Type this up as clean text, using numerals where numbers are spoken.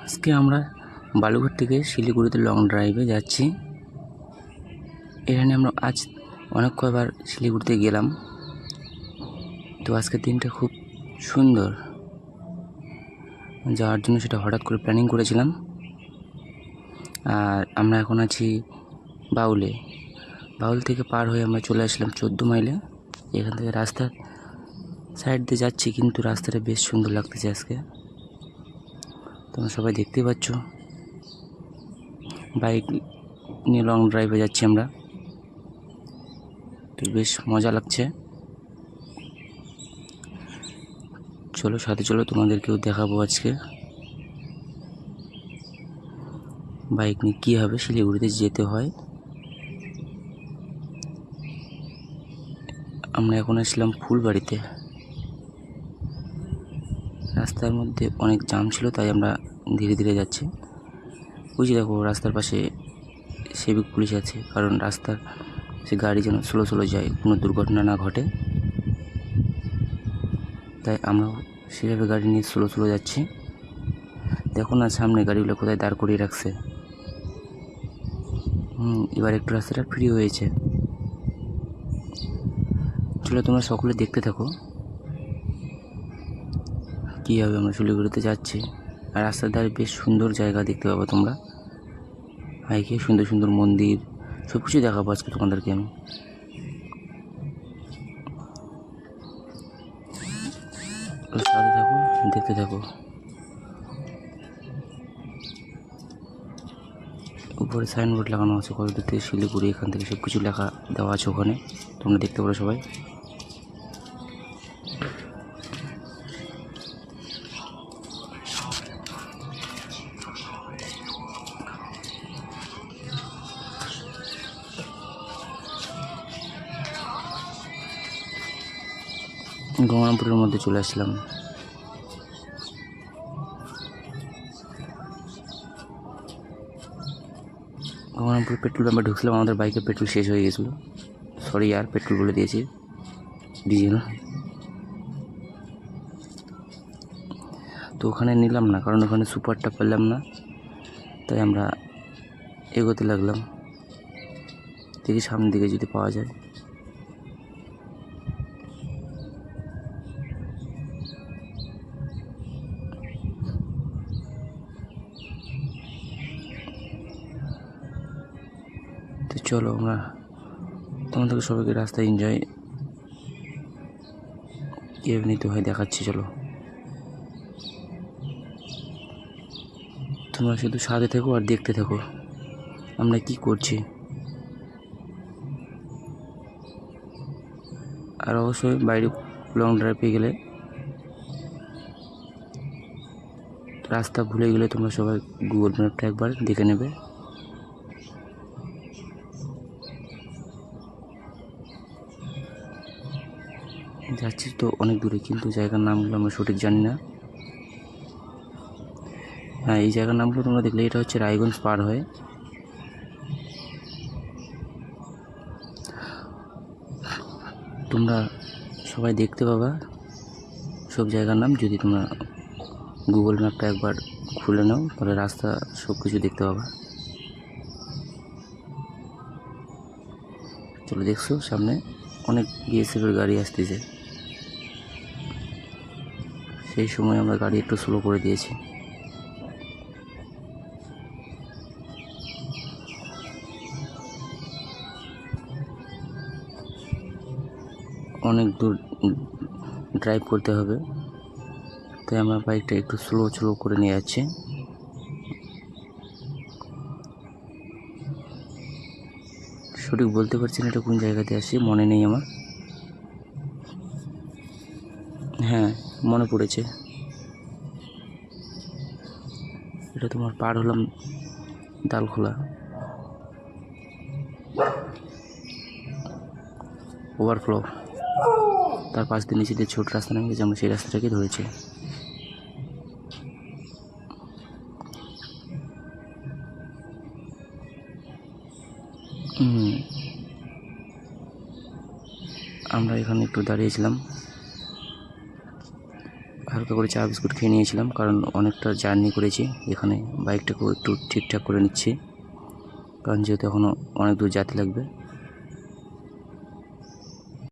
আজকে আমরা বালুঘাট থেকে শিলিগুড়িতে লং ড্রাইভে যাচ্ছি। এখানে আমরা আজ অনেক কয়বার শিলিগুড়িতে গেলাম, তো আজকের দিনটা খুব সুন্দর যাওয়ার জন্য সেটা হঠাৎ করে প্ল্যানিং করেছিলাম। আর আমরা এখন আছি বাউলে। বাউল থেকে পার হয়ে আমরা চলে আসলাম 14 মাইলে। এখান থেকে রাস্তার সাইড দিয়ে যাচ্ছি, কিন্তু রাস্তাটা বেশ সুন্দর লাগতেছে আজকে। তোমরা সবাই দেখতেই পাচ্ছ, বাইক নিয়ে লং ড্রাইভে যাচ্ছি আমরা, তো বেশ মজা লাগছে। চলো সাথে চলো, তোমাদেরকেও দেখাবো আজকে বাইক নিয়ে কীভাবে শিলিগুড়িতে যেতে হয়। আমরা এখন আসলাম ফুলবাড়িতে। রাস্তার মধ্যে অনেক জ্যাম ছিল, তাই আমরা ধীরে ধীরে যাচ্ছি। ওই যে দেখো, রাস্তার পাশে সিভিক পুলিশ আছে, কারণ রাস্তার সে গাড়ি যেন স্লো স্লো যায়, কোনো দুর্ঘটনা না ঘটে। তাই আমরা সেভাবে গাড়ি নিয়ে স্লো স্লো যাচ্ছি। দেখো না, সামনে গাড়িগুলো কোথায় দাঁড় করিয়ে রাখছে। এবার একটু রাস্তাটা ফ্রি হয়েছে। চলো তোমরা সকলে দেখতে থাকো কীভাবে আমরা শিলিগুড়িতে যাচ্ছি। আর রাস্তার ধারে বেশ সুন্দর জায়গা দেখতে পাবো তোমরা। হাইকে সুন্দর সুন্দর মন্দির সব কিছু দেখাবো আজকে তোমাদেরকে আমি। সাথে থাকো, দেখতে থাকো। উপরে সাইনবোর্ড লাগানো আছে কত দূর থেকে শিলিগুড়ি, এখান থেকে সব কিছু লেখা দেওয়া আছে ওখানে, তোমরা দেখতে পারো সবাই। গঙ্গারামপুরের মধ্যে চলে আসলাম। গঙ্গারামপুর পেট্রোল পাম্পে ঢুকছিলাম, আমাদের বাইকে পেট্রোল শেষ হয়ে গেছিলো। সরি আর পেট্রোল বলে দিয়েছি, ডিজেল। তো ওখানে নিলাম না, কারণ ওখানে সুপারটা পেলাম না, তাই আমরা এগোতে লাগলাম। দেখি সামনের দিকে যদি পাওয়া যায়। তো চলো আমরা তোমাদেরকে সবাইকে রাস্তায় এনজয় কীভাবে নিতে হয় দেখাচ্ছি। চলো তোমরা শুধু সাথে থেকো আর দেখতে থাকো আমরা কি করছি। আর অবশ্যই বাইরে লং ড্রাইভে গেলে, রাস্তা ভুলে গেলে তোমরা সবাই গুগল ম্যাপটা একবার দেখে নেবে। যাচ্ছি তো অনেক দূরে, কিন্তু জায়গার নামগুলো আমরা সঠিক জানি না। হ্যাঁ, এই জায়গার নামগুলো তোমরা দেখলে, এটা হচ্ছে রায়গঞ্জ পার হয়ে। তোমরা সবাই দেখতে পাবা সব জায়গার নাম, যদি তোমরা গুগল ম্যাপটা একবার খুলে নাও, তাহলে রাস্তা সব কিছু দেখতে পাবা। চলো, দেখছো সামনে অনেক বিএসএফের গাড়ি আসতেছে, সেই সময় আমরা গাড়ি একটু স্লো করে দিয়েছি। অনেক দূর ড্রাইভ করতে হবে, তাই আমরা বাইকটা একটু স্লো করে নিয়ে যাচ্ছি। সঠিক বলতে পারছি না এটা কোন জায়গাতে আসছে, মনে নেই আমার। হ্যাঁ, মনে পড়েছে, এটা তোমার পার হলাম দালখোলা ওভারফ্লো, তার পাশ দিয়ে নিচে দিয়ে ছোট রাস্তা নেমে গেছে, আমরা সেই রাস্তাটাকে ধরেছি। আমরা এখানে একটু দাঁড়িয়েছিলাম, হালকা করে চা বিস্কুট খেয়ে নিয়েছিলাম, কারণ অনেকটা জার্নি করেছি। এখানে বাইকটাকেও একটু ঠিকঠাক করে নিচ্ছি, কারণ যেহেতু এখনও অনেক দূর যেতে লাগবে।